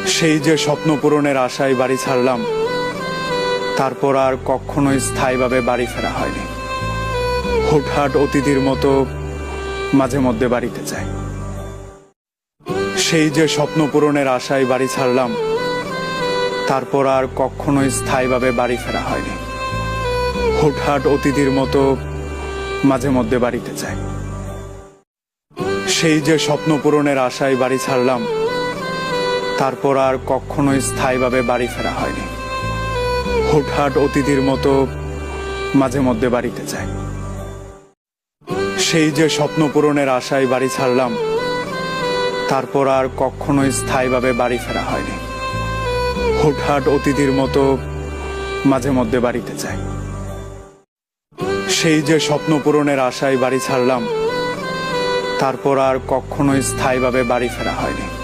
সেই যে স্বপ্ন পূরণের আশায় বাড়ি ছাড়লাম, তারপর আর কখনোই স্থায়ীভাবে বাড়ি ফেরা হয়নি। হুটহাট অতিথির মতো মাঝে মধ্যে বাড়িতে যাই। সেই যে স্বপ্ন পূরণের আশায় বাড়ি ছাড়লাম, তারপর আর কখনোই স্থায়ীভাবে বাড়ি ফেরা হয়নি। হুটহাট অতিথির মতো মাঝে মধ্যে বাড়িতে যাই। সেই যে স্বপ্ন পূরণের আশায় বাড়ি ছাড়লাম, তারপর আর কখনোই স্থায়ীভাবে বাড়ি ফেরা হয়নি। হুটহাট অতিথির মতো মাঝে মধ্যে বাড়িতে যাই। সেই যে স্বপ্ন পূরণের আশায় বাড়ি ছাড়লাম, তারপর আর কখনোই স্থায়ীভাবে বাড়ি ফেরা হয়নি। হুটহাট অতিথির মতো মাঝে মধ্যে বাড়িতে যাই। সেই যে স্বপ্ন পূরণের আশায় বাড়ি ছাড়লাম, তারপর আর কখনোই স্থায়ীভাবে বাড়ি ফেরা হয়নি।